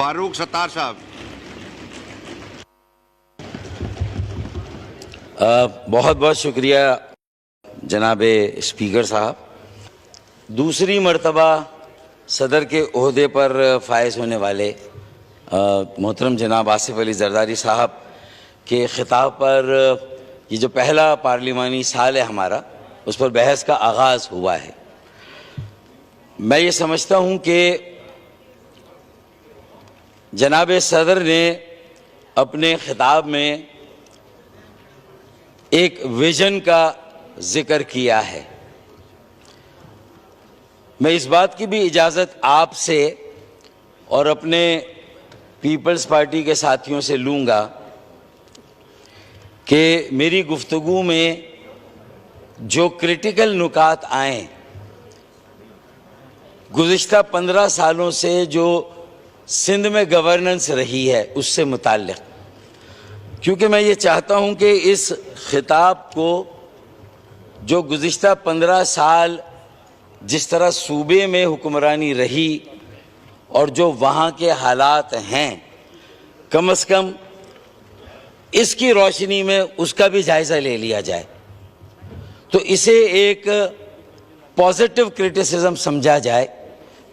فاروق ستار صاحب. بہت بہت شکریہ جناب اسپیکر صاحب. دوسری مرتبہ صدر کے عہدے پر فائز ہونے والے محترم جناب آصف علی زرداری صاحب کے خطاب پر یہ جو پہلا پارلیمانی سال ہے ہمارا، اس پر بحث کا آغاز ہوا ہے. میں یہ سمجھتا ہوں کہ جناب صدر نے اپنے خطاب میں ایک ویژن کا ذکر کیا ہے. میں اس بات کی بھی اجازت آپ سے اور اپنے پیپلز پارٹی کے ساتھیوں سے لوں گا کہ میری گفتگو میں جو کرٹیکل نکات آئیں، گزشتہ 15 سالوں سے جو سندھ میں گورننس رہی ہے اس سے متعلق، کیونکہ میں یہ چاہتا ہوں کہ اس خطاب کو جو گزشتہ 15 سال جس طرح صوبے میں حکمرانی رہی اور جو وہاں کے حالات ہیں، کم از کم اس کی روشنی میں اس کا بھی جائزہ لے لیا جائے، تو اسے ایک پازیٹیو کرٹیسزم سمجھا جائے.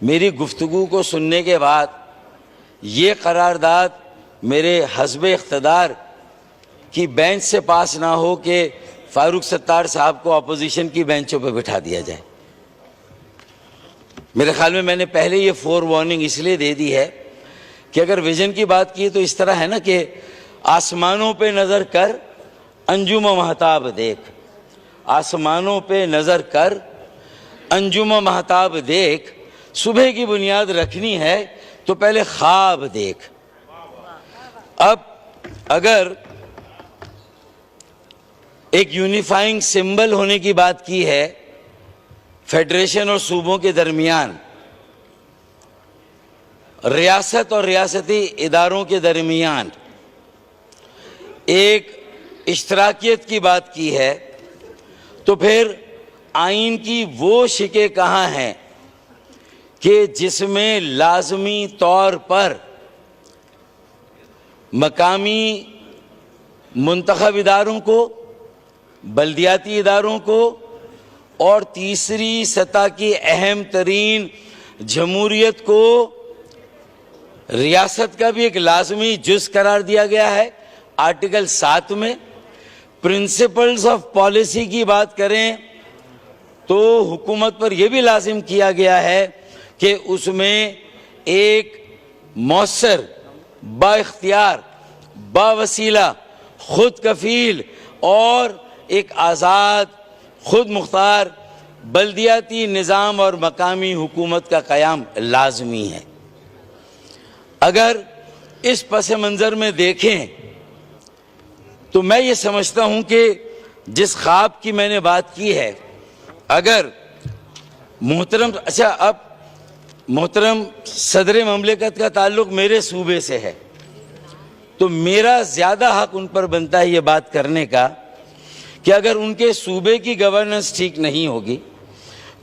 میری گفتگو کو سننے کے بعد یہ قرارداد میرے حزب اقتدار کی بینچ سے پاس نہ ہو کہ فاروق ستار صاحب کو اپوزیشن کی بینچوں پہ بٹھا دیا جائے. میرے خیال میں نے پہلے یہ فور وارننگ اس لیے دے دی ہے کہ اگر ویژن کی بات کی تو اس طرح ہے نا کہ آسمانوں پہ نظر کر انجم و مہتاب دیکھ، آسمانوں پہ نظر کر انجم و مہتاب دیکھ، صبح کی بنیاد رکھنی ہے تو پہلے خواب دیکھ. اب اگر ایک یونیفائنگ سمبل ہونے کی بات کی ہے فیڈریشن اور صوبوں کے درمیان، ریاست اور ریاستی اداروں کے درمیان ایک اشتراکیت کی بات کی ہے، تو پھر آئین کی وہ شکیں کہاں ہیں کہ جس میں لازمی طور پر مقامی منتخب اداروں کو، بلدیاتی اداروں کو اور تیسری سطح کی اہم ترین جمہوریت کو ریاست کا بھی ایک لازمی جز قرار دیا گیا ہے. آرٹیکل 7 میں پرنسپلز آف پالیسی کی بات کریں تو حکومت پر یہ بھی لازم کیا گیا ہے کہ اس میں ایک مؤثر، با اختیار، با وسیلہ، خود کفیل اور ایک آزاد، خود مختار بلدیاتی نظام اور مقامی حکومت کا قیام لازمی ہے. اگر اس پس منظر میں دیکھیں تو میں یہ سمجھتا ہوں کہ جس خواب کی میں نے بات کی ہے، اگر اب محترم صدر مملکت کا تعلق میرے صوبے سے ہے تو میرا زیادہ حق ان پر بنتا ہے یہ بات کرنے کا کہ اگر ان کے صوبے کی گورننس ٹھیک نہیں ہوگی،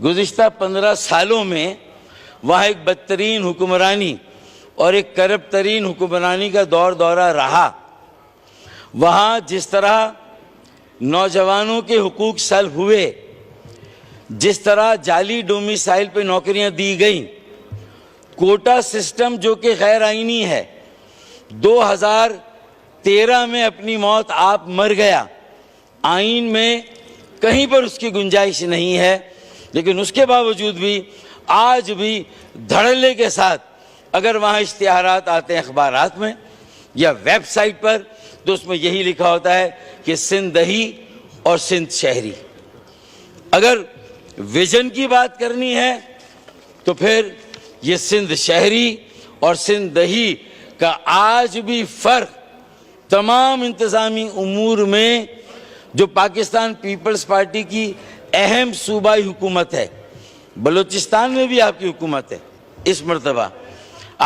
گزشتہ 15 سالوں میں وہاں ایک بدترین حکمرانی اور ایک کرپٹ ترین حکمرانی کا دورہ رہا، وہاں جس طرح نوجوانوں کے حقوق سلب ہوئے، جس طرح جعلی ڈومیسائل پہ نوکریاں دی گئیں، کوٹا سسٹم جو کہ غیر آئینی ہے، 2013 میں اپنی موت آپ مر گیا، آئین میں کہیں پر اس کی گنجائش نہیں ہے، لیکن اس کے باوجود بھی آج بھی دھڑلے کے ساتھ اگر وہاں اشتہارات آتے ہیں اخبارات میں یا ویب سائٹ پر تو اس میں یہی لکھا ہوتا ہے کہ سندھ دہی اور سندھ شہری. اگر ویژن کی بات کرنی ہے تو پھر یہ سندھ شہری اور سندھ دہی کا آج بھی فرق تمام انتظامی امور میں جو پاکستان پیپلز پارٹی کی اہم صوبائی حکومت ہے، بلوچستان میں بھی آپ کی حکومت ہے، اس مرتبہ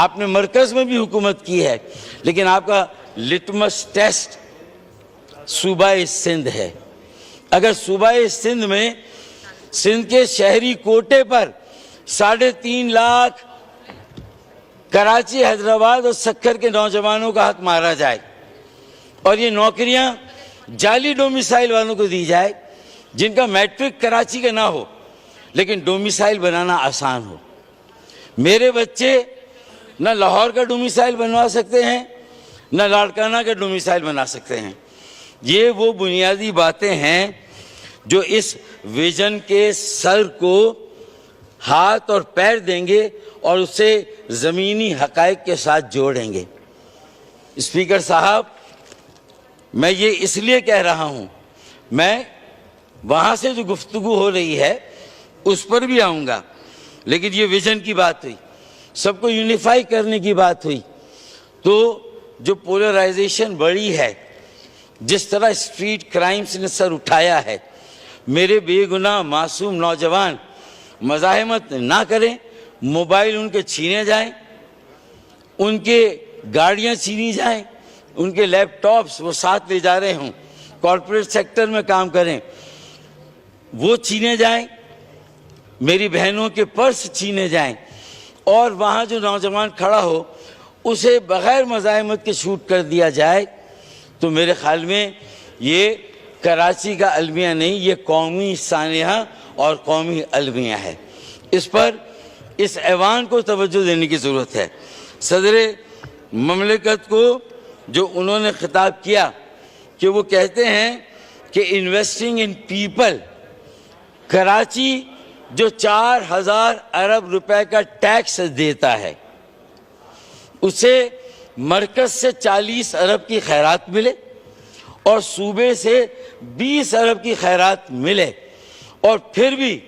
آپ نے مرکز میں بھی حکومت کی ہے، لیکن آپ کا لٹمس ٹیسٹ صوبہ سندھ ہے. اگر صوبہ سندھ میں سندھ کے شہری کوٹے پر 3.5 لاکھ कराची, हैदराबाद और सक्कर के नौजवानों का हक मारा जाए और ये नौकरियां जाली डोमिसाइल वालों को दी जाए जिनका मैट्रिक कराची का ना हो लेकिन डोमिसाइल बनाना आसान हो। मेरे बच्चे न लाहौर का डोमिसाइल बनवा सकते हैं न लाड़काना का डोमिसाइल बना सकते हैं। ये वो बुनियादी बातें हैं जो इस विजन के सर को हाथ और पैर देंगे और उसे ज़मीनी हक़ाइक़ के साथ जोड़ेंगे। स्पीकर साहब, मैं ये इसलिए कह रहा हूँ, मैं वहाँ से जो गुफ्तगू हो रही है उस पर भी आऊँगा, लेकिन ये विजन की बात हुई, सबको यूनिफाई करने की बात हुई, तो जो पोलराइजेशन बढ़ी है, जिस तरह स्ट्रीट क्राइम्स ने सर उठाया है, मेरे बेगुनाह मासूम नौजवान मज़ाहमत ना करें, मोबाइल उनके छीने जाएं, उनके गाड़ियां छीनी जाएं, उनके लैपटॉप्स वो साथ ले जा रहे हों, कॉरपोरेट सेक्टर में काम करें वो छीने जाएं, मेरी बहनों के पर्स छीने जाएं और वहाँ जो नौजवान खड़ा हो उसे बग़ैर मज़ाहमत के शूट कर दिया जाए, तो मेरे ख्याल में ये कराची का अलमिया नहीं, ये कौमी सानिया और कौमी अलमिया है। इस पर इस ऐवान को तवज्जो देने की ज़रूरत है। सदरे ममलिकत को जो उन्होंने खिताब किया कि वो कहते हैं कि इन्वेस्टिंग इन पीपल, कराची जो 4000 अरब रुपए का टैक्स देता है उसे मरकज़ से 40 अरब की खैरात मिले और सूबे से 20 अरब की खैरात मिले और फिर भी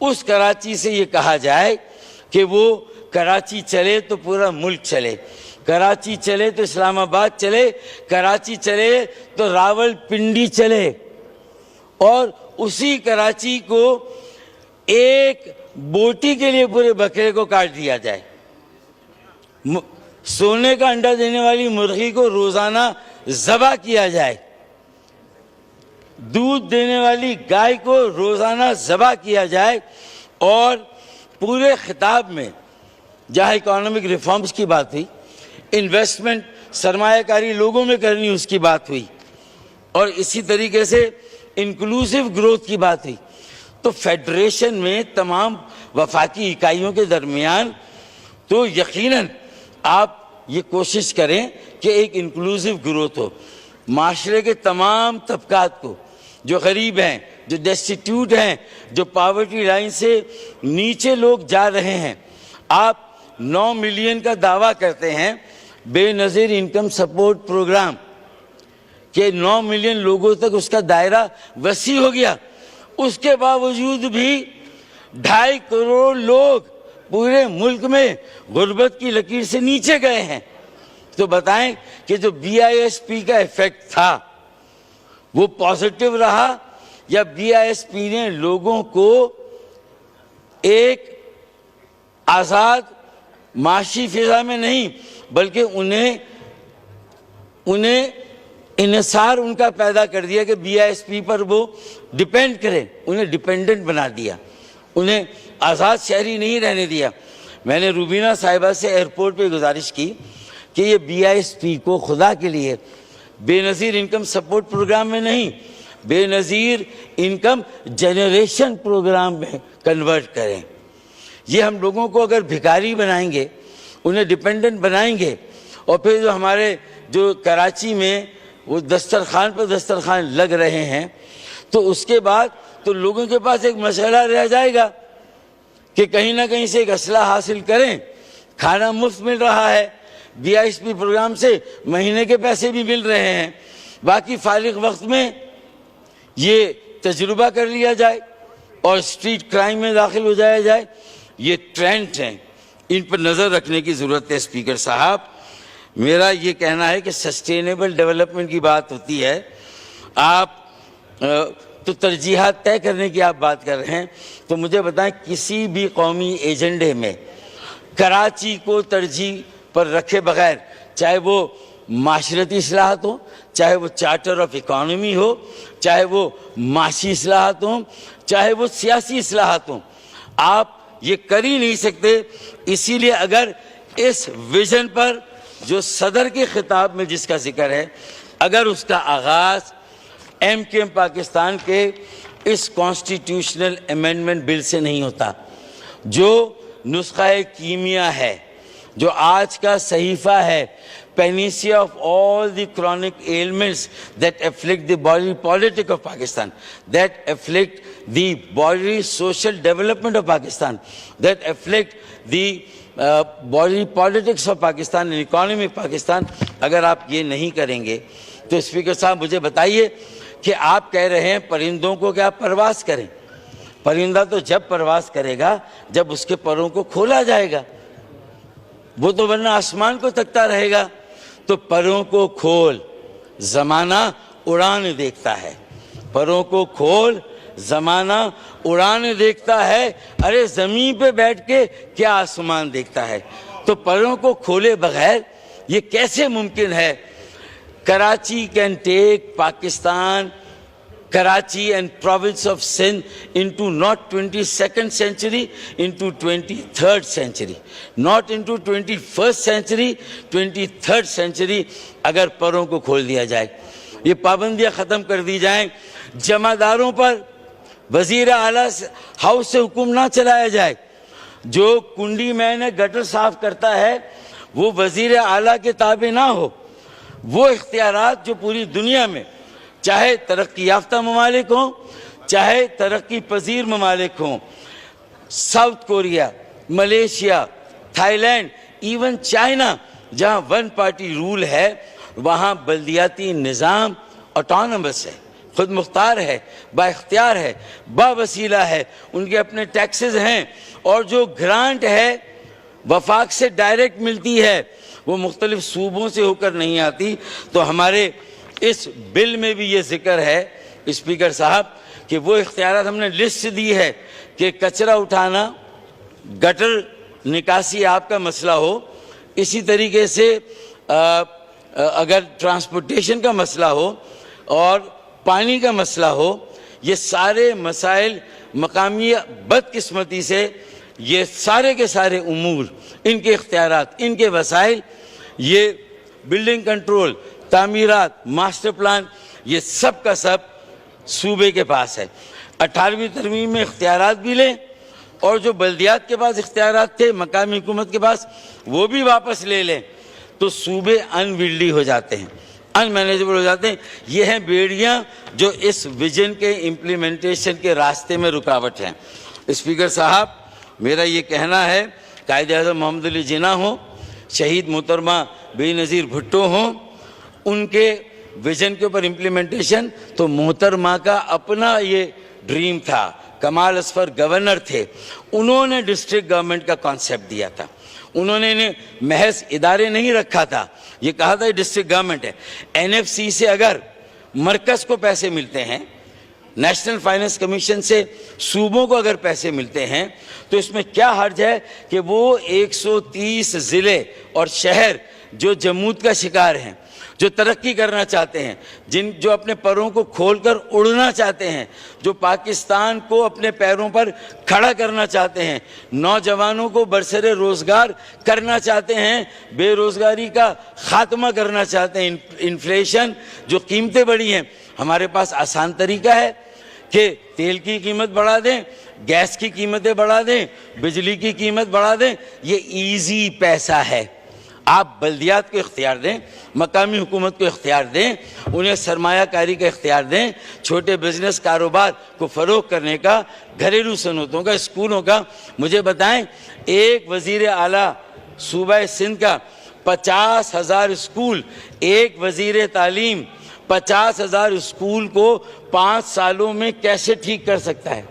उस कराची से ये कहा जाए कि वो कराची चले तो पूरा मुल्क चले, कराची चले तो इस्लामाबाद चले, कराची चले तो रावलपिंडी चले और उसी कराची को एक बोटी के लिए पूरे बकरे को काट दिया जाए। सोने का अंडा देने वाली मुर्गी को रोजाना ज़बह किया जाए, दूध देने वाली गाय को रोजाना ज़बह किया जाए और पूरे खिताब में जहाँ इकोनॉमिक रिफॉर्म्स की बात हुई, इन्वेस्टमेंट सरमायाकारी लोगों में करनी उसकी बात हुई और इसी तरीके से इंक्लूसिव ग्रोथ की बात हुई, तो फेडरेशन में तमाम वफाकी इकाइयों के दरमियान तो यकीनन आप ये कोशिश करें कि एक इंक्लूसिव ग्रोथ हो, माशरे के तमाम तबकात को, जो गरीब हैं, जो डेस्टिट्यूट हैं, जो पावर्टी लाइन से नीचे लोग जा रहे हैं। आप 9 मिलियन का दावा करते हैं बेनज़ीर इनकम सपोर्ट प्रोग्राम के 9 मिलियन लोगों तक उसका दायरा वसी हो गया, उसके बावजूद भी 2.5 करोड़ लोग पूरे मुल्क में गुर्बत की लकीर से नीचे गए हैं। तो बताएं कि जो BISP का इफेक्ट था वो पॉजिटिव रहा या BISP ने लोगों को एक आज़ाद माशी फिजा में नहीं बल्कि उन्हें इन्हिसार उनका पैदा कर दिया कि BISP पर वो डिपेंड करें, उन्हें डिपेंडेंट बना दिया, उन्हें आज़ाद शहरी नहीं रहने दिया। मैंने रूबीना साहिबा से एयरपोर्ट पे गुजारिश की कि ये BISP को खुदा के लिए बेनज़ीर इनकम सपोर्ट प्रोग्राम में नहीं, बेनज़ीर इनकम जनरेशन प्रोग्राम में कन्वर्ट करें। ये हम लोगों को अगर भिखारी बनाएंगे, उन्हें डिपेंडेंट बनाएंगे और फिर जो हमारे जो कराची में वो दस्तरखान पर दस्तरखान लग रहे हैं, तो उसके बाद तो लोगों के पास एक मसला रह जाएगा कि कहीं ना कहीं से एक असला हासिल करें। खाना मुफ्त मिल रहा है, BISP प्रोग्राम से महीने के पैसे भी मिल रहे हैं, बाकी फारिग वक्त में ये तजुर्बा कर लिया जाए और स्ट्रीट क्राइम में दाखिल हो जाया जाए। ये ट्रेंड हैं, इन पर नज़र रखने की ज़रूरत है। स्पीकर साहब, मेरा ये कहना है कि सस्टेनेबल डेवलपमेंट की बात होती है, आप तो तरजीहात तय करने की आप बात कर रहे हैं, तो मुझे बताएं किसी भी कौमी एजेंडे में कराची को तरजीह पर रखे बगैर, चाहे वो माशरती इस्लाहत हो, चाहे वो चार्टर ऑफ इकॉनमी हो, चाहे वो माशी इस्लाहत हो, चाहे वो सियासी इस्लाहत हो, आप ये कर ही नहीं सकते। इसीलिए अगर اس ویژن پر جو صدر کے خطاب میں جس کا ذکر ہے، اگر اس کا آغاز ایم کیو ایم پاکستان کے اس کانسٹیٹیوشنل امینڈمنٹ بل سے نہیں ہوتا، جو نسخہ کیمیا ہے، جو آج کا صحیفہ ہے، panacea of all the chronic ailments that afflict the body politic of Pakistan, that afflict the body social development of Pakistan, that afflict the body politics of Pakistan and economy of Pakistan. اگر آپ یہ نہیں کریں گے تو speaker صاحب مجھے بتائیے کہ آپ کہہ رہے ہیں پرندوں کو کہ آپ پرواز کریں. پرندہ تو جب پرواز کرے گا جب اس کے پروں کو کھولا جائے گا، وہ تو ورنہ آسمان کو تکتا رہے گا. تو پروں کو کھول، زمانہ اڑان دیکھتا ہے. پروں کو کھول، زمانہ اڑان دیکھتا ہے. ارے زمین پہ بیٹھ کے کیا آسمان دیکھتا ہے. تو پروں کو کھولے بغیر یہ کیسے ممکن ہے؟ Karachi can take Pakistan, Karachi and province of Sindh into not 22nd century, into 23rd century. Not into 21st century, 23rd century اگر پروں کو کھول دیا جائے، یہ پابندیاں ختم کر دی جائیں، جمعداروں پر وزیر اعلیٰ ہاؤس سے حکم نہ چلایا جائے. جو کنڈی مین گٹر صاف کرتا ہے وہ وزیر اعلیٰ کے تابع نہ ہو. وہ اختیارات جو پوری دنیا میں چاہے ترقی یافتہ ممالک ہوں، چاہے ترقی پذیر ممالک ہوں، South Korea, Malaysia, Thailand, even China, جہاں ون پارٹی رول ہے، وہاں بلدیاتی نظام آٹونومس ہے، خود مختار ہے، با اختیار ہے، با وسیلہ ہے، ان کے اپنے ٹیکسز ہیں، اور جو گرانٹ ہے وفاق سے ڈائریکٹ ملتی ہے، وہ مختلف صوبوں سے ہو کر نہیں آتی. تو ہمارے اس بل میں بھی یہ ذکر ہے اسپیکر صاحب کہ وہ اختیارات ہم نے لسٹ دی ہے کہ کچرا اٹھانا، گٹر نکاسی آپ کا مسئلہ ہو، اسی طریقے سے اگر ٹرانسپورٹیشن کا مسئلہ ہو اور پانی کا مسئلہ ہو، یہ سارے مسائل مقامی بدقسمتی سے یہ سارے کے سارے امور، ان کے اختیارات، ان کے وسائل، یہ بلڈنگ کنٹرول، تعمیرات، ماسٹر پلان، یہ سب کا سب صوبے کے پاس ہے. 18ویں ترمیم میں اختیارات بھی لیں اور جو بلدیات کے پاس اختیارات تھے مقامی حکومت کے پاس وہ بھی واپس لے لیں تو صوبے انویلڈی ہو جاتے ہیں، ان مینیجبل ہو جاتے ہیں. یہ ہیں بیڑیاں جو اس ویژن کے امپلیمنٹیشن کے راستے میں رکاوٹ ہیں. اسپیکر صاحب میرا یہ کہنا ہے، قائد اعظم محمد علی جناح ہوں، شہید محترمہ بے نظیر بھٹو ہوں، ان کے ویژن کے اوپر امپلیمنٹیشن تو محترمہ کا اپنا یہ ڈریم تھا. کمال اصفر گورنر تھے، انہوں نے ڈسٹرکٹ گورنمنٹ کا کانسیپٹ دیا تھا. انہوں نے انہیں محض ادارے نہیں رکھا تھا، یہ کہا تھا یہ ڈسٹرکٹ گورنمنٹ ہے. این ایف سی سے اگر مرکز کو پیسے ملتے ہیں، نیشنل فائنانس کمیشن سے صوبوں کو اگر پیسے ملتے ہیں، تو اس میں کیا حرج ہے کہ وہ 130 ضلع اور شہر جو جمود کا شکار ہیں، جو ترقی کرنا چاہتے ہیں، جو اپنے پروں کو کھول کر اڑنا چاہتے ہیں، جو پاکستان کو اپنے پیروں پر کھڑا کرنا چاہتے ہیں، نوجوانوں کو برسر روزگار کرنا چاہتے ہیں، بے روزگاری کا خاتمہ کرنا چاہتے ہیں، انفلیشن جو قیمتیں بڑھی ہیں، ہمارے پاس آسان طریقہ ہے کہ تیل کی قیمت بڑھا دیں، گیس کی قیمتیں بڑھا دیں، بجلی کی قیمت بڑھا دیں. یہ ایزی پیسہ ہے. آپ بلدیات کو اختیار دیں، مقامی حکومت کو اختیار دیں، انہیں سرمایہ کاری کا اختیار دیں، چھوٹے بزنس کاروبار کو فروغ کرنے کا، گھریلو صنعتوں کا، اسکولوں کا. مجھے بتائیں ایک وزیر اعلیٰ صوبہ سندھ کا 50,000 اسکول، ایک وزیر تعلیم 50,000 اسکول کو 5 سالوں میں کیسے ٹھیک کر سکتا ہے؟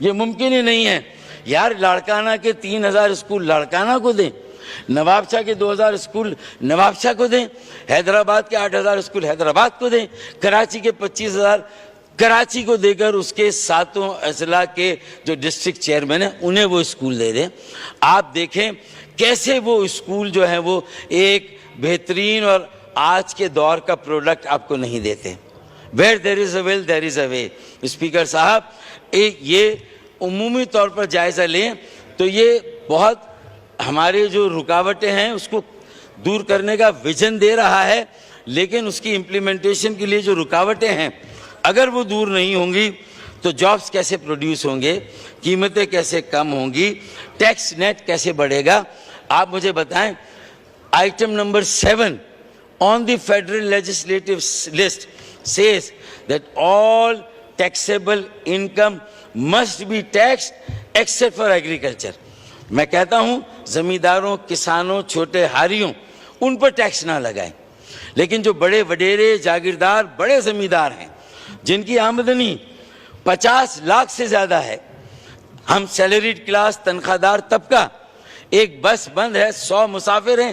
یہ ممکن ہی نہیں ہے. یار لاڑکانہ کے 3,000 اسکول لاڑکانہ کو دیں، نواب شاہ کے 2,000 اسکول نواب شاہ کو دیں، حیدرآباد کے 8,000 اسکول حیدرآباد کو دیں، کراچی کے 25,000 کراچی کو دے کر اس کے 7 اضلاع کے جو ڈسٹرکٹ چیئرمین ہیں انہیں وہ اسکول دے دیں. آپ دیکھیں کیسے وہ اسکول جو ہیں وہ ایک بہترین اور آج کے دور کا پروڈکٹ آپ کو نہیں دیتے. Where there is a will, there is a way. Speaker صاحب یہ عمومی طور پر جائزہ لیں تو یہ بہت ہمارے جو رکاوٹیں ہیں اس کو دور کرنے کا ویژن دے رہا ہے، لیکن اس کی امپلیمنٹیشن کے لیے جو رکاوٹیں ہیں اگر وہ دور نہیں ہوں گی تو جابس کیسے پروڈیوس ہوں گے، قیمتیں کیسے کم ہوں گی، ٹیکس نیٹ کیسے بڑھے گا. آپ مجھے بتائیں، item number 7 on the federal legislative list says that all taxable income must be taxed except for agriculture. میں کہتا ہوں زمینداروں، کسانوں، چھوٹے ہاریوں ان پر ٹیکس نہ لگائیں، لیکن جو بڑے وڈیرے جاگیردار بڑے زمیندار ہیں جن کی آمدنی 50 لاکھ سے زیادہ ہے، ہم سیلریڈ کلاس تنخواہ دار طبقہ، ایک بس بند ہے، 100 مسافر ہیں،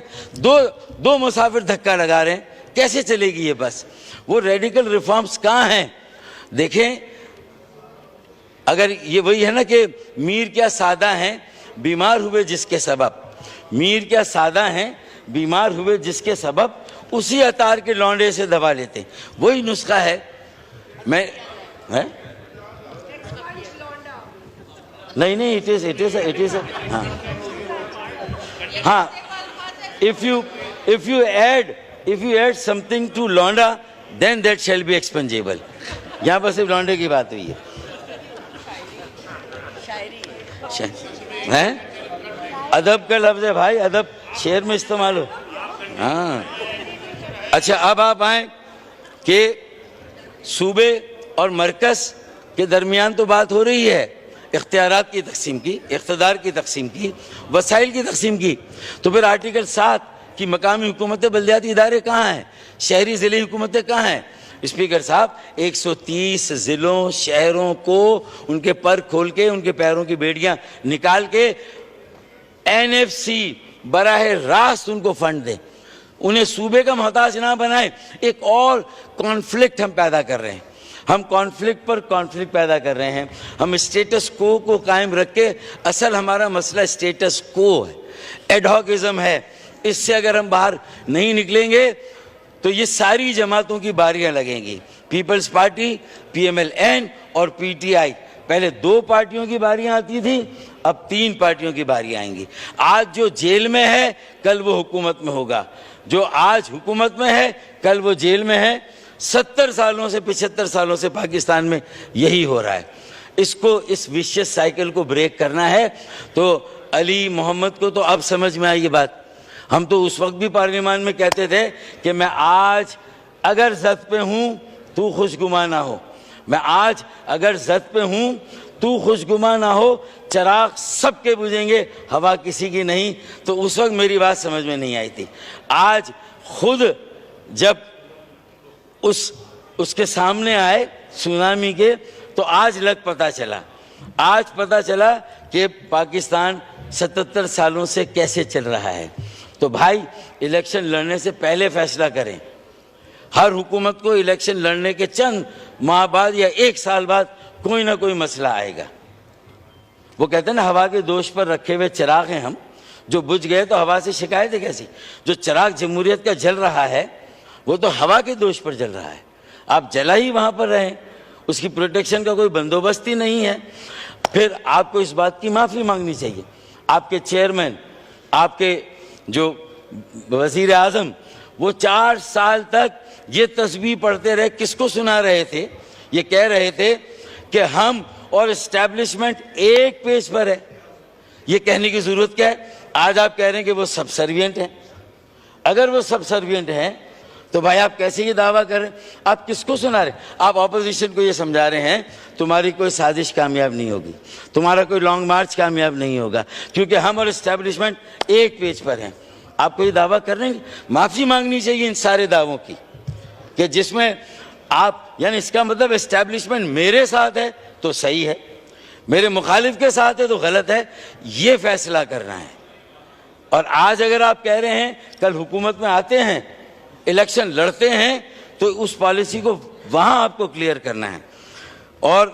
دو مسافر دھکا لگا رہے ہیں، کیسے چلے گی یہ بس؟ وہ ریڈیکل ریفارمز کہاں ہیں؟ دیکھیں، اگر یہ وہی ہے نا کہ میر کیا سادہ ہیں بیمار ہوئے جس کے سبب، میر کیا سادہ ہیں بیمار ہوئے جس کے سبب اسی عطار کے لونڈے سے دوا لیتے ہیں، وہی نسخہ ہے. میں نہیں اٹ از ہاں if you add something to لونڈا then that shall be expungable. یہاں پر صرف لونڈے کی بات ہوئی ہے. ادب کا لفظ ہے بھائی، ادب شعر میں استعمال ہو. ہاں اچھا، اب آپ آئیں کہ صوبے اور مرکز کے درمیان تو بات ہو رہی ہے اختیارات کی تقسیم کی، اقتدار کی تقسیم کی، وسائل کی تقسیم کی. تو پھر آرٹیکل 7 کی مقامی حکومتیں، بلدیاتی ادارے کہاں ہیں؟ شہری ضلعی حکومتیں کہاں ہیں؟ اسپیکر صاحب، 130 ضلعوں شہروں کو ان کے پر کھول کے، ان کے پیروں کی بیڑیاں نکال کے NFC براہ راست ان کو فنڈ دیں، انہیں صوبے کا محتاج نہ بنائیں. ایک اور کانفلکٹ ہم پیدا کر رہے ہیں، ہم کانفلکٹ پر کانفلکٹ پیدا کر رہے ہیں. ہم اسٹیٹس کو قائم رکھ کے، اصل ہمارا مسئلہ اسٹیٹس کو ہے، ایڈ ہاکزم ہے. اس سے اگر ہم باہر نہیں نکلیں گے تو یہ ساری جماعتوں کی باریاں لگیں گی، پیپلز پارٹی، PMLN اور PTI. پہلے 2 پارٹیوں کی باریاں آتی تھیں، اب 3 پارٹیوں کی باریاں آئیں گی. آج جو جیل میں ہے کل وہ حکومت میں ہوگا، جو آج حکومت میں ہے کل وہ جیل میں ہے. 70 سالوں سے 75 سالوں سے پاکستان میں یہی ہو رہا ہے. اس ویشیس سائیکل کو بریک کرنا ہے. تو علی محمد کو تو اب سمجھ میں آئی یہ بات. ہم تو اس وقت بھی پارلیمان میں کہتے تھے کہ میں آج اگر زد پہ ہوں تو خوشگما نہ ہو، میں آج اگر زد پہ ہوں تو خوشگما نہ ہو، چراغ سب کے بجھیں گے، ہوا کسی کی نہیں. تو اس وقت میری بات سمجھ میں نہیں آئی تھی. آج خود جب اس کے سامنے آئے سونامی کے، تو آج پتہ چلا کہ پاکستان 77 سالوں سے کیسے چل رہا ہے. تو بھائی، الیکشن لڑنے سے پہلے فیصلہ کریں. ہر حکومت کو الیکشن لڑنے کے چند ماہ بعد یا 1 سال بعد کوئی نہ کوئی مسئلہ آئے گا. وہ کہتے ہیں نا، ہوا کے دوش پر رکھے ہوئے چراغ ہیں ہم، جو بجھ گئے تو ہوا سے شکایت ہے کیسی؟ جو چراغ جمہوریت کا جل رہا ہے وہ تو ہوا کے دوش پر جل رہا ہے. آپ جلا ہی وہاں پر رہیں، اس کی پروٹیکشن کا کوئی بندوبست ہی نہیں ہے. پھر آپ کو اس بات کی معافی مانگنی چاہیے. آپ کے چیئرمین، آپ کے جو وزیر اعظم، وہ 4 سال تک یہ تسبیح پڑھتے رہے. کس کو سنا رہے تھے؟ یہ کہہ رہے تھے کہ ہم اور اسٹیبلشمنٹ ایک پیج پر ہے. یہ کہنے کی ضرورت کیا ہے؟ آج آپ کہہ رہے ہیں کہ وہ سب سروینٹ ہیں. اگر وہ سب سروینٹ ہیں تو بھائی آپ کیسے یہ دعویٰ کر رہے ہیں؟ آپ کس کو سنا رہے ہیں؟ آپ اپوزیشن کو یہ سمجھا رہے ہیں تمہاری کوئی سازش کامیاب نہیں ہوگی، تمہارا کوئی لانگ مارچ کامیاب نہیں ہوگا، کیونکہ ہم اور اسٹیبلشمنٹ ایک پیج پر ہیں. آپ کو یہ دعویٰ کر رہے ہیں. معافی مانگنی چاہیے ان سارے دعووں کی کہ جس میں آپ، یعنی اس کا مطلب اسٹیبلشمنٹ میرے ساتھ ہے تو صحیح ہے، میرے مخالف کے ساتھ ہے تو غلط ہے. یہ فیصلہ کرنا ہے. اور آج اگر آپ کہہ رہے ہیں کل حکومت میں آتے ہیں، الیکشن لڑتے ہیں، تو اس پالیسی کو وہاں آپ کو کلیئر کرنا ہے. اور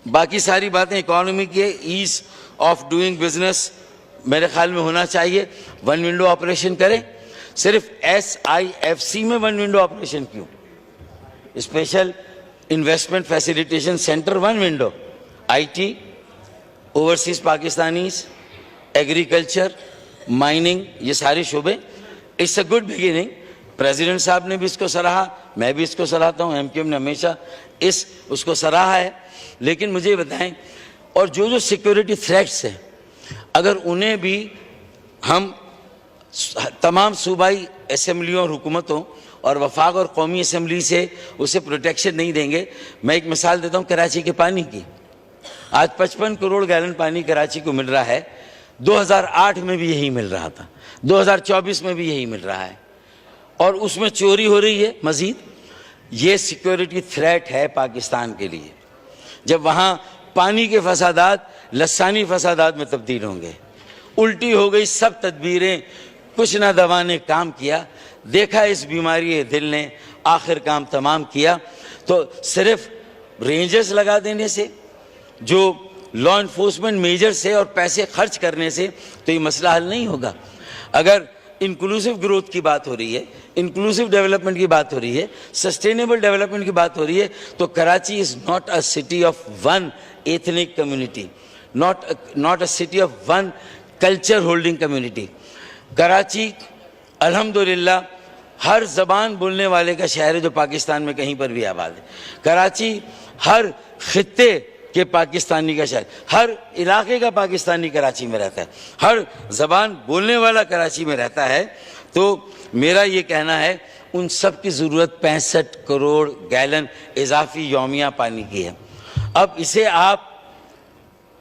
باقی ساری باتیں اکانومی کی، ایز آف ڈوئنگ بزنس میرے خیال میں ہونا چاہیے. 1 ونڈو آپریشن کریں. صرف SIFC میں 1 ونڈو آپریشن کیوں؟ Special investment facilitation centre 1 window. IT، overseas Pakistanis, agriculture, mining, ये सारे शोबे, it's a good beginning. President साहब ने भी इसको सराहा, मैं भी इसको सराहता हूँ, एमक्यूएम ने हमेशा उसको सराहा है। लेकिन मुझे ये बताएं, और जो सिक्योरिटी थ्रेट्स हैं, अगर उन्हें भी हम तमाम सूबाई असेंबलियों और हुकूमतों और वफाक और कौमी असेंबली से उसे प्रोटेक्शन नहीं देंगे। मैं एक मिसाल देता हूँ कराची के पानी की। आज 55 करोड़ गैलन पानी कराची को मिल रहा है, 2008 में भी यही मिल रहा था, 2024 में भी यही मिल रहा है, और उसमें चोरी हो रही है मजीद। ये सिक्योरिटी थ्रेट है पाकिस्तान के लिए। जब वहाँ पानी के फसादात लसानी फसादात में तब्दील होंगे, उल्टी हो गई सब तदबीरें, कुछ ना दवा ने काम किया, देखा इस बीमारी दिल ने आखिर काम तमाम किया। तो सिर्फ रेंजर्स लगा देने से, जो लॉ इन्फोर्समेंट मेजर्स है और पैसे खर्च करने से तो ये मसला हल नहीं होगा। अगर इंक्लूसिव ग्रोथ की बात हो रही है, इंक्लूसिव डेवलपमेंट की बात हो रही है, सस्टेनेबल डेवलपमेंट की बात हो रही है, तो Karachi is not a city of one ethnic community, not a city of one culture holding community. Karachi अल्हम्दुलिल्लाह हर ज़बान बोलने वाले का शहर है जो पाकिस्तान में कहीं पर भी आबाद है। कराची हर खित्ते के पाकिस्तानी का शहर, हर इलाके का पाकिस्तानी कराची में रहता है, हर ज़बान बोलने वाला कराची में रहता है। तो मेरा ये कहना है, उन सब की ज़रूरत 65 करोड़ गैलन इजाफी यौमिया पानी की है। अब इसे आप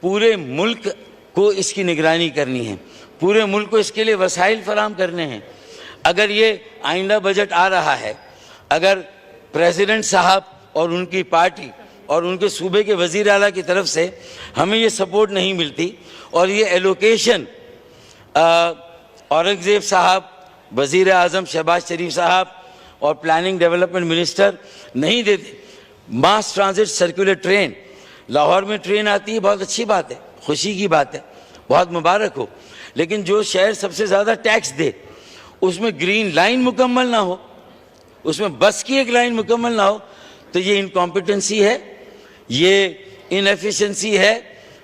पूरे मुल्क को इसकी निगरानी करनी है, पूरे मुल्क को इसके लिए वसाइल फराहम करने हैं। अगर ये आइंदा बजट आ रहा है, अगर प्रेसिडेंट साहब और उनकी पार्टी और उनके सूबे के वज़ीर आला की तरफ से हमें ये सपोर्ट नहीं मिलती और ये एलोकेशन औरंगज़ेब साहब, वज़ीर आज़म शहबाज शरीफ साहब और प्लानिंग डेवलपमेंट मिनिस्टर नहीं देते, मास ट्रांजिट सर्कुलर ट्रेन लाहौर में ट्रेन आती है, बहुत अच्छी बात है, खुशी की बात है, बहुत मुबारक हो। लेकिन जो शहर सबसे ज़्यादा टैक्स दे उसमें ग्रीन लाइन मुकम्मल ना हो, उसमें बस की एक लाइन मुकम्मल ना हो, तो ये इनकॉम्पिटेंसी है, ये इनएफिशिएंसी है,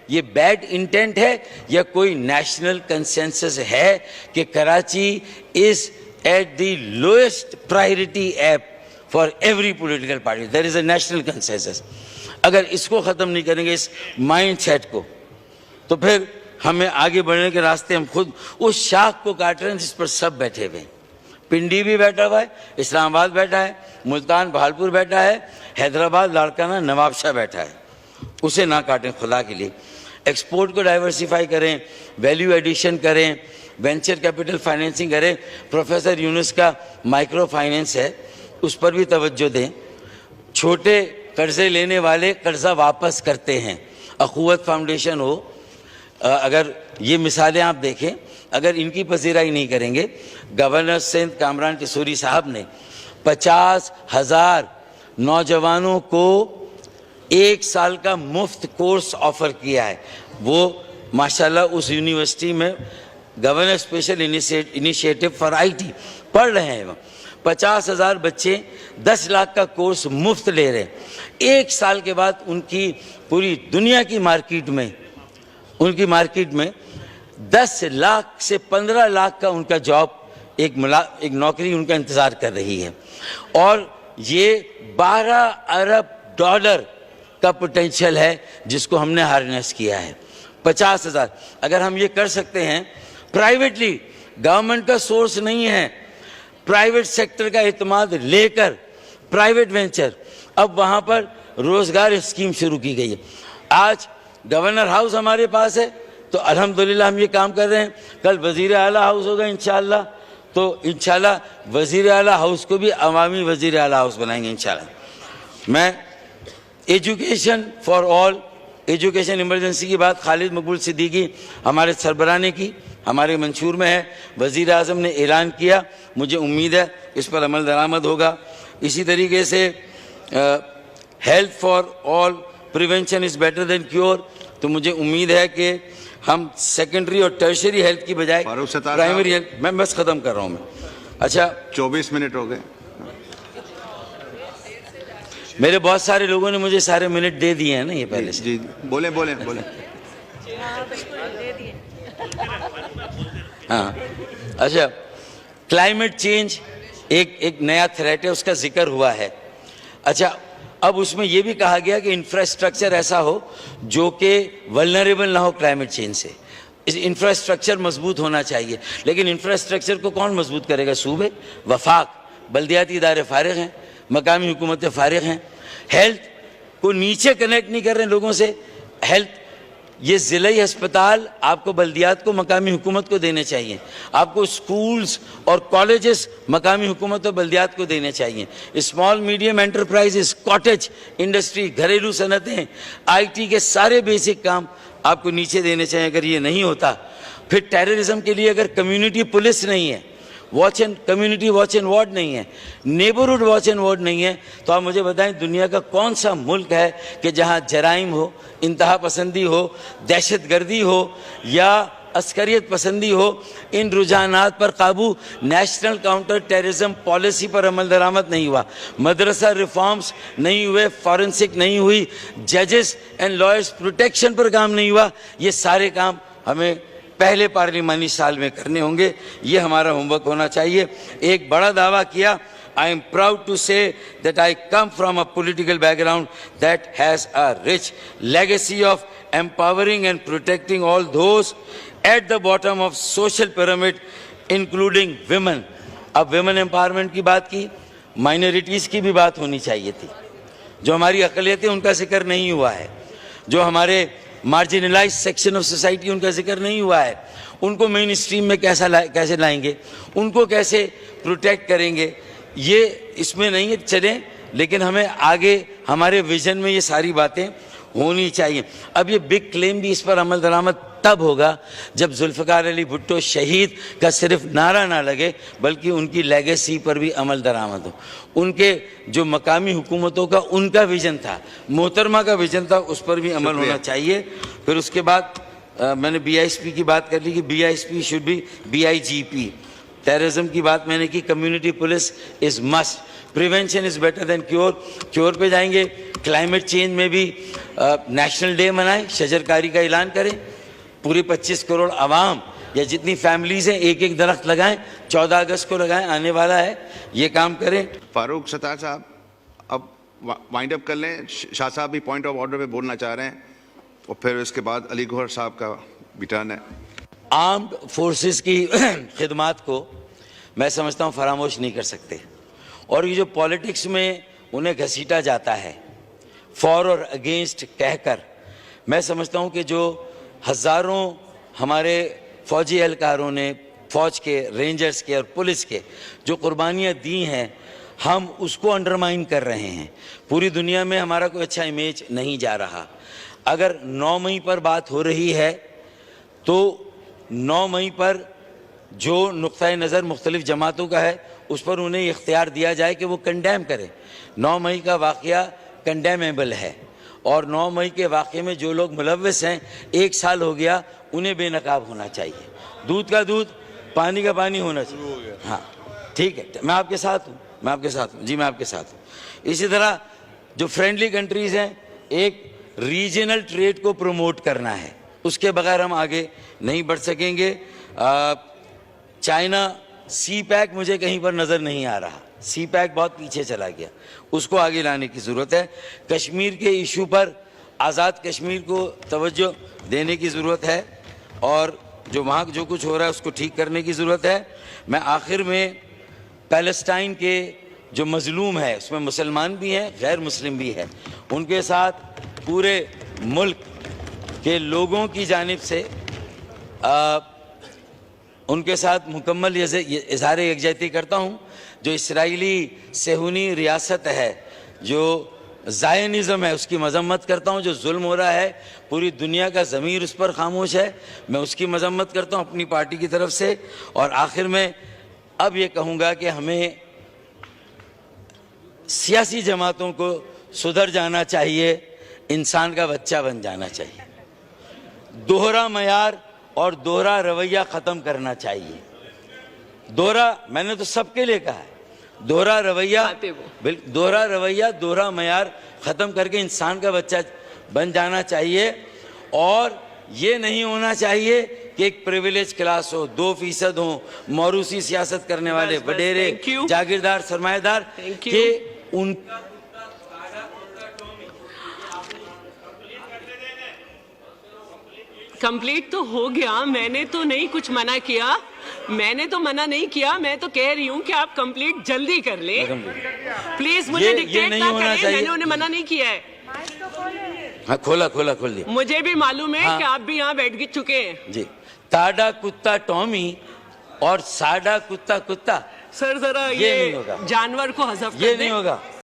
ये बैड इंटेंट है, या कोई नेशनल कंसेंसस है कि Karachi is at the lowest priority app for every political party. There is a national consensus. अगर इसको ख़त्म नहीं करेंगे, इस माइंड सेट को, तो फिर हमें आगे बढ़ने के रास्ते हम खुद उस शाख को काट रहे हैं जिस पर सब बैठे हुए हैं। पिंडी भी बैठा हुआ है, इस्लामाबाद बैठा है, मुल्तान बहालपुर बैठा है, हैदराबाद लाड़काना नवाबशाह बैठा है। उसे ना काटें खुदा के लिए। एक्सपोर्ट को डाइवर्सिफाई करें, वैल्यू एडिशन करें, वेंचर कैपिटल फाइनेंसिंग करें। प्रोफेसर यूनुस का माइक्रो फाइनेंस है, उस पर भी तवज्जो दें। छोटे कर्जे लेने वाले कर्जा वापस करते हैं। अखुवत फाउंडेशन हो, अगर ये मिसालें आप देखें, अगर इनकी पजीराई नहीं करेंगे, गवर्नर सिंध कामरान किशोरी साहब ने 50,000 नौजवानों को 1 साल का मुफ्त कोर्स ऑफर किया है। वो माशाल्लाह उस यूनिवर्सिटी में governor special initiative for IT पढ़ रहे हैं। वो 50,000 बच्चे 10 लाख का कोर्स मुफ्त ले रहे हैं। 1 साल के बाद उनकी पूरी दुनिया की मार्केट में, उनकी मार्केट में 10 लाख से 15 लाख का उनका जॉब, एक नौकरी उनका इंतज़ार कर रही है। और ये 12 अरब डॉलर का पोटेंशियल है जिसको हमने हार्नेस किया है। 50,000 अगर हम ये कर सकते हैं प्राइवेटली, गवर्नमेंट का सोर्स नहीं है, प्राइवेट सेक्टर का इत्माद लेकर प्राइवेट वेंचर, अब वहाँ पर रोज़गार स्कीम शुरू की गई है। आज गवर्नर हाउस हमारे पास है, तो अल्हम्दुलिल्लाह हम ये काम कर रहे हैं। कल वज़ीर आला हाउस होगा इंशाअल्लाह, तो इंशाअल्लाह वज़ीर आला हाउस को भी अवामी वज़ीर आला हाउस बनाएंगे इंशाअल्लाह। मैं education for all, education emergency की बात खालिद मकबूल सिद्दीकी हमारे सरबराह ने की, हमारे मंशूर में है, वज़ीर आज़म ने ऐलान किया, मुझे उम्मीद है इस पर अमल दरामद होगा। इसी तरीके से health for all, prevention is better than cure, तो मुझे उम्मीद है कि हम सेकेंडरी और टर्शरी हेल्थ की बजाय प्राइमरी हेल्थ, मैं बस ख़त्म कर रहा हूँ मैं। अच्छा 24 मिनट हो गए, मेरे बहुत सारे लोगों ने मुझे सारे मिनट दे दिए हैं ना ये पहले से। जी बोले बोले बोले। हाँ, अच्छा, क्लाइमेट चेंज एक नया थ्रेट है, उसका जिक्र हुआ है। अच्छा, अब उसमें यह भी कहा गया कि इंफ्रास्ट्रक्चर ऐसा हो जो कि वल्नरेबल ना हो क्लाइमेट चेंज से। इस इंफ्रास्ट्रक्चर मजबूत होना चाहिए, लेकिन इंफ्रास्ट्रक्चर को कौन मजबूत करेगा? सूबे, वफाक, बल्दियाती इदारे फारिग हैं, मकामी हुकूमतें फारिग हैं। हेल्थ को नीचे कनेक्ट नहीं कर रहे लोगों से। हेल्थ, ये ज़िलाई अस्पताल आपको बल्दियात को, मकामी हुकूमत को देने चाहिए। आपको स्कूल्स और कॉलेजेस मकामी हुकूमत और बल्दियात को देने चाहिए। Small medium enterprises, cottage industry, घरेलू सनतें, IT के सारे बेसिक काम आपको नीचे देने चाहिए। अगर ये नहीं होता, फिर टेररिज्म के लिए अगर कम्युनिटी पुलिस नहीं है, कम्युनिटी वॉच एंड वार्ड नहीं है, नेबरहुड वॉच एंड वार्ड नहीं है, तो आप मुझे बताएं दुनिया का कौन सा मुल्क है कि जहां जराइम हो, इंतहा पसंदी हो, दहशत गर्दी हो या अस्करियत पसंदी हो, इन रुझानात पर काबू, नेशनल काउंटर टेररिज्म पॉलिसी पर अमल दरामद नहीं हुआ, मदरसा रिफॉर्म्स नहीं हुए, फॉरेंसिक नहीं हुई, जजेस एंड लॉयर्स प्रोटेक्शन पर काम नहीं हुआ। ये सारे काम हमें पहले पार्लिमानी साल में करने होंगे। ये हमारा होमवर्क होना चाहिए। एक बड़ा दावा किया, I am proud to say that I come from a political background that has a rich legacy of empowering and protecting all those at the bottom of social pyramid, including women. अब women empowerment की बात की, minorities की भी बात होनी चाहिए थी। जो हमारी अक़लियतें, उनका जिक्र नहीं हुआ है। जो हमारे मार्जिनलाइज सेक्शन ऑफ सोसाइटी, उनका जिक्र नहीं हुआ है। उनको मेन स्ट्रीम में कैसे लाएंगे, उनको कैसे प्रोटेक्ट करेंगे, ये इसमें नहीं चले, लेकिन हमें आगे हमारे विजन में ये सारी बातें होनी चाहिए। अब ये बिग क्लेम भी, इस पर अमल दरामद तब होगा जब जुल्फ़िकार अली भुट्टो शहीद का सिर्फ नारा ना लगे, बल्कि उनकी लेगेसी पर भी अमल दरामद हो। उनके जो मकामी हुकूमतों का उनका विजन था, मोहतरमा का विजन था, उस पर भी अमल होना चाहिए। फिर उसके बाद मैंने BISP की बात कर ली कि BISP should be BIGP। Terrorism की बात मैंने की, community police is must, prevention is better than cure. Cure पे जाएंगे, क्लाइमेट चेंज में भी नेशनल डे मनाएं, शजरकारी का ऐलान करें, पूरी 25 करोड़ आवाम या जितनी फैमिलीज हैं एक एक दरख्त लगाएं, 14 अगस्त को लगाएं, आने वाला है, ये काम करें। फारूक सत्तार साहब अब वाइंड अप कर लें। शाह साहब भी पॉइंट ऑफ ऑर्डर पे बोलना चाह रहे हैं, और फिर इसके बाद अली गौहर साहब का भी टर्न है। आर्म्ड फोर्सेस की खिदमात को मैं समझता हूँ फरामोश नहीं कर सकते, और ये जो पॉलिटिक्स में उन्हें घसीटा जाता है फॉर और अगेंस्ट कहकर, मैं समझता हूँ कि जो हज़ारों हमारे फ़ौजी एहलकारों ने, फ़ौज के, रेंजर्स के और पुलिस के जो कुर्बानियाँ दी हैं, हम उसको अंडरमाइन कर रहे हैं। पूरी दुनिया में हमारा कोई अच्छा इमेज नहीं जा रहा। अगर 9 मई पर बात हो रही है तो 9 मई पर जो नुक्ता नज़र मुख्तलिफ जमातों का है, उस पर उन्हें इख्तियार दिया जाए कि वो कंडेम करें। 9 मई का वाक़या कंडेमेबल है, और 9 मई के वाक़े में जो लोग मुलव्वस हैं, 1 साल हो गया, उन्हें बेनकाब होना चाहिए। दूध का दूध, पानी का पानी होना चाहिए। हाँ, ठीक है, मैं आपके साथ हूँ, मैं आपके साथ हूँ जी, मैं आपके साथ हूँ। इसी तरह जो फ्रेंडली कंट्रीज़ हैं, एक रीजनल ट्रेड को प्रमोट करना है, उसके बगैर हम आगे नहीं बढ़ सकेंगे। चाइना CPEC मुझे कहीं पर नज़र नहीं आ रहा, CPEC बहुत पीछे चला गया, उसको आगे लाने की ज़रूरत है। कश्मीर के इशू पर आज़ाद कश्मीर को तवज्जो देने की ज़रूरत है, और जो वहाँ जो कुछ हो रहा है उसको ठीक करने की ज़रूरत है। मैं आखिर में पैलेस्टाइन के जो मज़लूम है, उसमें मुसलमान भी हैं, गैर मुस्लिम भी है, उनके साथ पूरे मुल्क के लोगों की जानिब से उनके साथ मुकम्मल इज़हार यकजहती करता हूँ। जो इसराइली सेहूनी रियासत है, जो ज़ायनिज़्म है, उसकी मजम्मत करता हूँ। जो जुल्म हो रहा है, पूरी दुनिया का ज़मीर उस पर खामोश है, मैं उसकी मजम्मत करता हूँ अपनी पार्टी की तरफ से। और आखिर में अब ये कहूँगा कि हमें सियासी जमातों को सुधर जाना चाहिए, इंसान का बच्चा बन जाना चाहिए, दोहरा मयार और दोहरा रवैया ख़त्म करना चाहिए। दोहरा, मैंने तो सबके लिए कहा है, दोहरा रवैया, दोहरा रवैया, दोहरा मयार ख़त्म करके इंसान का बच्चा बन जाना चाहिए। और ये नहीं होना चाहिए کہ ایک پریویلیج کلاس ہو، 2% ہوں موروثی سیاست کرنے والے بس، وڈیرے thank you. جاگیردار سرمایہ دار، Thank you. کہ ان کمپلیٹ تو ہو گیا. میں نے تو نہیں کچھ منع کیا، میں نے تو منع نہیں کیا. میں تو کہہ رہی ہوں کہ آپ کمپلیٹ جلدی کر لیں پلیز. مجھے یہ ڈکٹیٹ نہیں نہ ہونا کریں، چاہیے. میں نے انہیں منع نہیں کیا ہے. ہاں کھول دیا. مجھے بھی معلوم ہے ہاں. کہ آپ بھی یہاں بیٹھ کے چکے ہیں. جی تاڈا کتا ٹامی اور ساڈا کتا کتا سر ذرا یہ نہیں یہ ہوگا. جانور کو حذف یہ کر دیں. نہیں ہوگا.